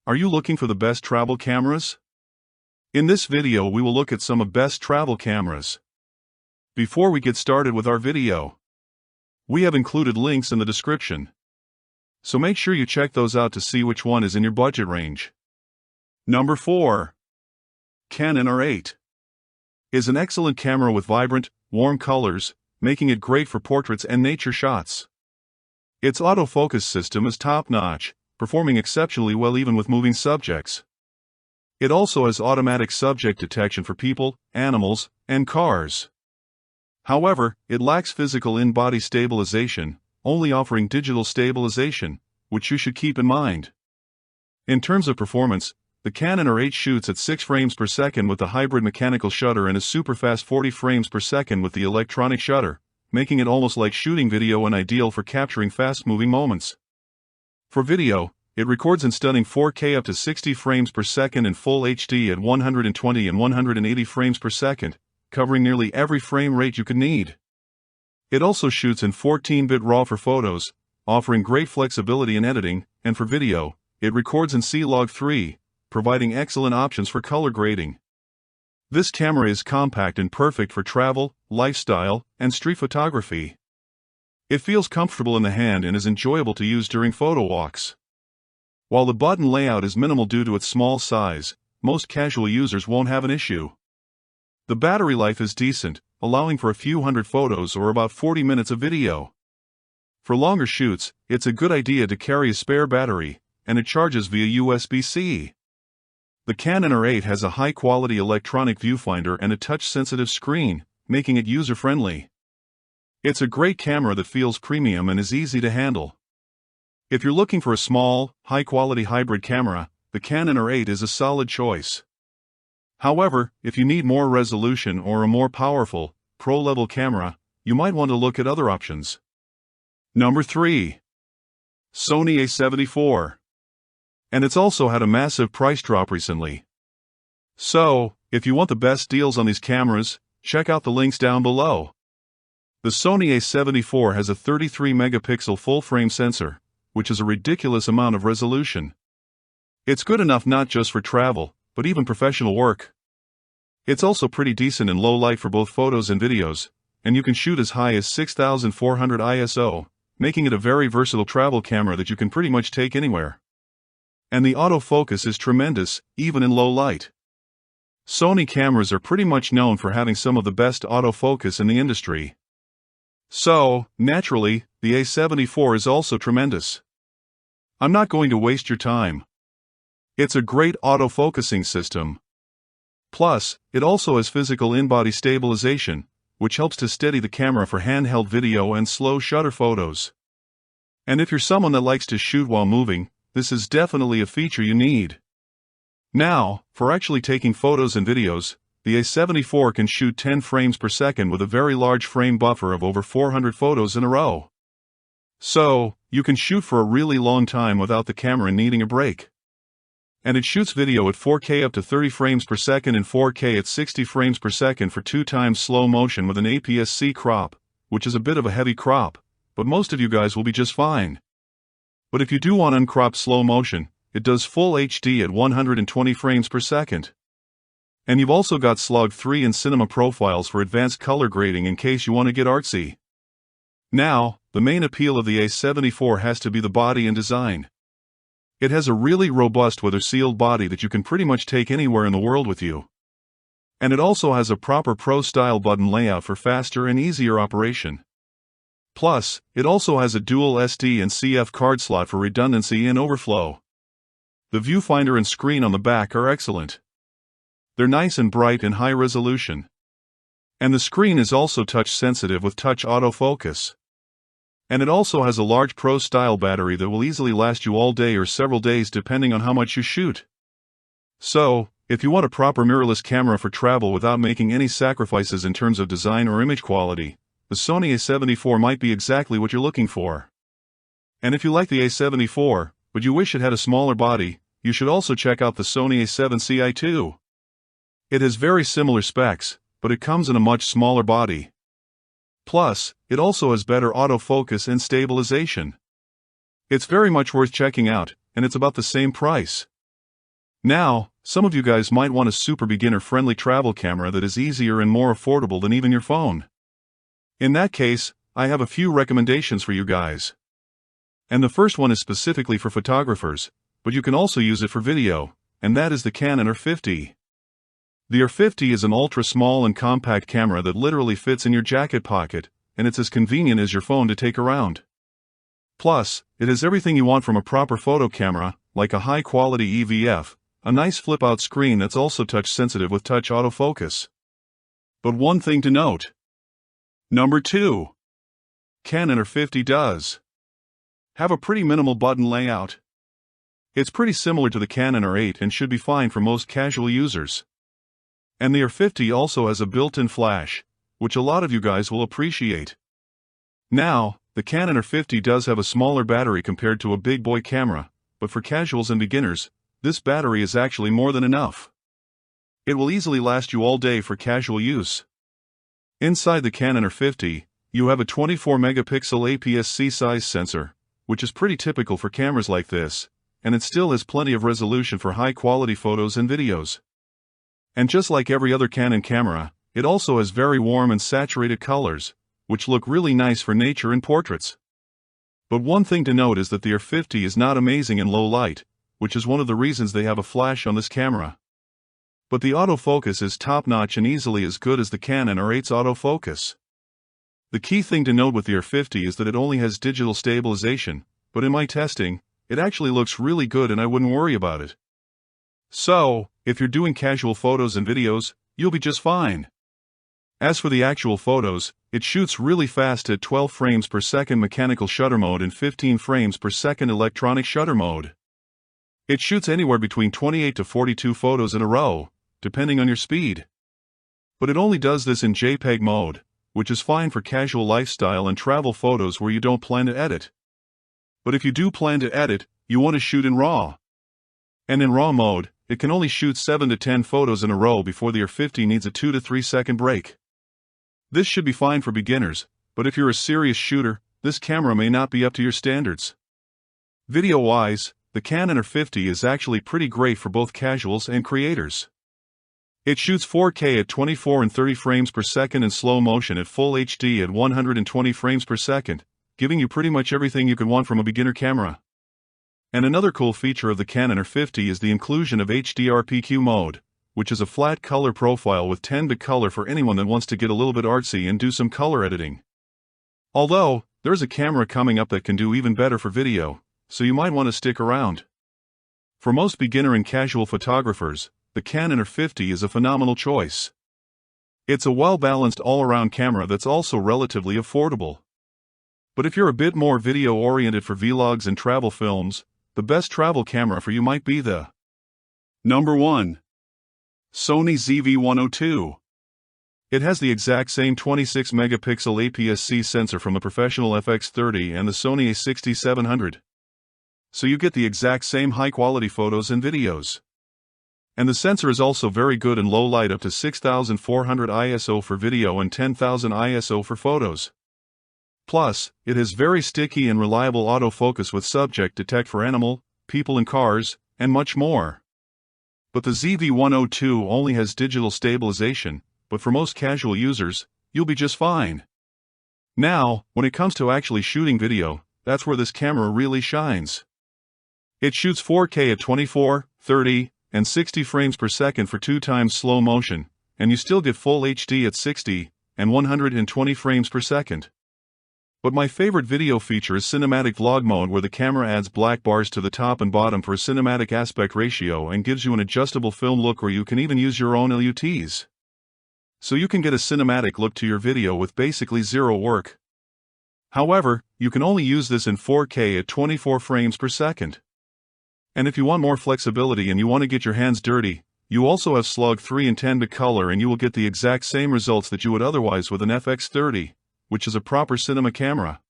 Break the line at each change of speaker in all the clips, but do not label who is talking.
Are you looking for the best travel cameras? In this video we will look at some of best travel cameras. Before we get started with our video, we have included links in the description, so make sure you check those out to see which one is in your budget range. Number 4. Canon R8 is an excellent camera with vibrant, warm colors, making it great for portraits and nature shots. Its autofocus system is top-notch, performing exceptionally well even with moving subjects. It also has automatic subject detection for people, animals, and cars. However, it lacks physical in-body stabilization, only offering digital stabilization, which you should keep in mind. In terms of performance, the Canon R8 shoots at 6 frames per second with the hybrid mechanical shutter and a super-fast 40 frames per second with the electronic shutter, making it almost like shooting video and ideal for capturing fast-moving moments. For video, it records in stunning 4K up to 60 frames per second and Full HD at 120 and 180 frames per second, covering nearly every frame rate you could need. It also shoots in 14-bit RAW for photos, offering great flexibility in editing, and for video, it records in C-Log 3, providing excellent options for color grading. This camera is compact and perfect for travel, lifestyle, and street photography. It feels comfortable in the hand and is enjoyable to use during photo walks. While the button layout is minimal due to its small size, most casual users won't have an issue. The battery life is decent, allowing for a few hundred photos or about 40 minutes of video. For longer shoots, it's a good idea to carry a spare battery, and it charges via USB-C. The Canon R8 has a high-quality electronic viewfinder and a touch-sensitive screen, making it user-friendly. It's a great camera that feels premium and is easy to handle. If you're looking for a small, high-quality hybrid camera, the Canon R8 is a solid choice. However, if you need more resolution or a more powerful, pro-level camera, you might want to look at other options. Number 3. Sony A74. And it's also had a massive price drop recently. So, if you want the best deals on these cameras, check out the links down below. The Sony A74 has a 33-megapixel full-frame sensor, which is a ridiculous amount of resolution. It's good enough not just for travel, but even professional work. It's also pretty decent in low light for both photos and videos, and you can shoot as high as 6400 ISO, making it a very versatile travel camera that you can pretty much take anywhere. And the autofocus is tremendous, even in low light. Sony cameras are pretty much known for having some of the best autofocus in the industry. So, naturally, the A74 is also tremendous. I'm not going to waste your time. It's a great autofocusing system. Plus, it also has physical in-body stabilization, which helps to steady the camera for handheld video and slow shutter photos. And if you're someone that likes to shoot while moving, this is definitely a feature you need. Now, for actually taking photos and videos, the A74 can shoot 10 frames per second with a very large frame buffer of over 400 photos in a row. So, you can shoot for a really long time without the camera needing a break. And it shoots video at 4K up to 30 frames per second and 4K at 60 frames per second for 2x slow motion with an APS-C crop, which is a bit of a heavy crop, but most of you guys will be just fine. But if you do want uncropped slow motion, it does Full HD at 120 frames per second. And you've also got Slog 3 and Cinema profiles for advanced color grading in case you want to get artsy. Now, the main appeal of the A74 has to be the body and design. It has a really robust weather-sealed body that you can pretty much take anywhere in the world with you. And it also has a proper pro-style button layout for faster and easier operation. Plus, it also has a dual SD and CF card slot for redundancy and overflow. The viewfinder and screen on the back are excellent. They're nice and bright and high resolution. And the screen is also touch-sensitive with touch autofocus. And it also has a large pro-style battery that will easily last you all day or several days depending on how much you shoot. So, if you want a proper mirrorless camera for travel without making any sacrifices in terms of design or image quality, the Sony A74 might be exactly what you're looking for. And if you like the A74, but you wish it had a smaller body, you should also check out the Sony A7CI2. It has very similar specs, but it comes in a much smaller body. Plus, it also has better autofocus and stabilization. It's very much worth checking out, and it's about the same price. Now, some of you guys might want a super beginner-friendly travel camera that is easier and more affordable than even your phone. In that case, I have a few recommendations for you guys. And the first one is specifically for photographers, but you can also use it for video, and that is the Canon R50. The R50 is an ultra-small and compact camera that literally fits in your jacket pocket, and it's as convenient as your phone to take around. Plus, it has everything you want from a proper photo camera, like a high-quality EVF, a nice flip-out screen that's also touch-sensitive with touch autofocus. But one thing to note. Number 2. Canon R50 does have a pretty minimal button layout. It's pretty similar to the Canon R8 and should be fine for most casual users. And the R50 also has a built-in flash, which a lot of you guys will appreciate. Now, the Canon R50 does have a smaller battery compared to a big boy camera, but for casuals and beginners, this battery is actually more than enough. It will easily last you all day for casual use. Inside the Canon R50, you have a 24-megapixel APS-C size sensor, which is pretty typical for cameras like this, and it still has plenty of resolution for high-quality photos and videos. And just like every other Canon camera, it also has very warm and saturated colors, which look really nice for nature and portraits. But one thing to note is that the R50 is not amazing in low light, which is one of the reasons they have a flash on this camera. But the autofocus is top-notch and easily as good as the Canon R8's autofocus. The key thing to note with the R50 is that it only has digital stabilization, but in my testing, it actually looks really good and I wouldn't worry about it. So, if you're doing casual photos and videos, you'll be just fine. As for the actual photos, it shoots really fast at 12 frames per second mechanical shutter mode and 15 frames per second electronic shutter mode. It shoots anywhere between 28 to 42 photos in a row, depending on your speed. But it only does this in JPEG mode, which is fine for casual lifestyle and travel photos where you don't plan to edit. But if you do plan to edit, you want to shoot in RAW. And in RAW mode, it can only shoot 7 to 10 photos in a row before the R50 needs a 2 to 3 second break. This should be fine for beginners, but if you're a serious shooter, this camera may not be up to your standards. Video-wise, the Canon R50 is actually pretty great for both casuals and creators. It shoots 4K at 24 and 30 frames per second and slow motion at Full HD at 120 frames per second, giving you pretty much everything you could want from a beginner camera. And another cool feature of the Canon R50 is the inclusion of HDR-PQ mode, which is a flat color profile with 10-bit color for anyone that wants to get a little bit artsy and do some color editing. Although, there's a camera coming up that can do even better for video, so you might want to stick around. For most beginner and casual photographers, the Canon R50 is a phenomenal choice. It's a well-balanced all-around camera that's also relatively affordable. But if you're a bit more video-oriented for vlogs and travel films, the best travel camera for you might be the Number 1. Sony ZV102. It has the exact same 26-megapixel APS-C sensor from the professional FX30 and the Sony A74. So you get the exact same high-quality photos and videos. And the sensor is also very good in low light, up to 6400 ISO for video and 10,000 ISO for photos. Plus, it has very sticky and reliable autofocus with subject detect for animal, people and cars, and much more. But the ZV102 only has digital stabilization, but for most casual users, you'll be just fine. Now, when it comes to actually shooting video, that's where this camera really shines. It shoots 4K at 24, 30, and 60 frames per second for 2 times slow motion, and you still get Full HD at 60 and 120 frames per second. But my favorite video feature is cinematic vlog mode, where the camera adds black bars to the top and bottom for a cinematic aspect ratio and gives you an adjustable film look where you can even use your own LUTs. So you can get a cinematic look to your video with basically zero work. However, you can only use this in 4K at 24 frames per second. And if you want more flexibility and you want to get your hands dirty, you also have Slug 3 and 10-bit color, and you will get the exact same results that you would otherwise with an FX30, which is a proper cinema camera.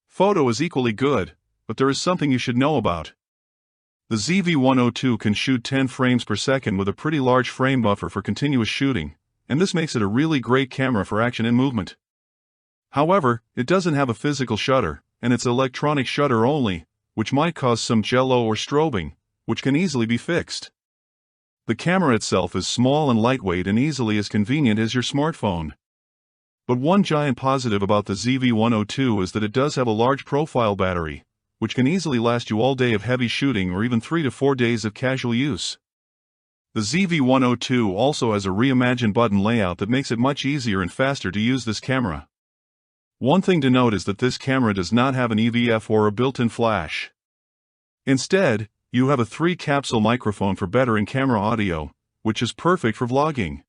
Photo is equally good, but there is something you should know about. The ZV102 can shoot 10 frames per second with a pretty large frame buffer for continuous shooting, and this makes it a really great camera for action and movement. However, it doesn't have a physical shutter, and it's electronic shutter only, which might cause some jello or strobing, which can easily be fixed. The camera itself is small and lightweight and easily as convenient as your smartphone. But one giant positive about the ZV102 is that it does have a large profile battery, which can easily last you all day of heavy shooting or even 3 to 4 days of casual use. The ZV102 also has a reimagined button layout that makes it much easier and faster to use this camera. One thing to note is that this camera does not have an EVF or a built-in flash. Instead, you have a 3-capsule microphone for better in-camera audio, which is perfect for vlogging.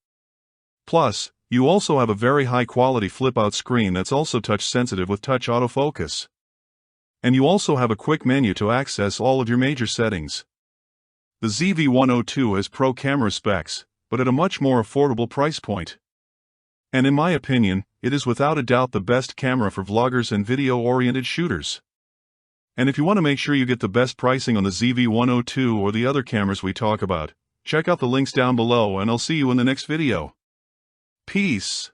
Plus, you also have a very high-quality flip-out screen that's also touch-sensitive with touch autofocus. And you also have a quick menu to access all of your major settings. The ZV102 has pro camera specs, but at a much more affordable price point. And in my opinion, it is without a doubt the best camera for vloggers and video-oriented shooters. And if you want to make sure you get the best pricing on the ZV102 or the other cameras we talk about, check out the links down below and I'll see you in the next video. Peace.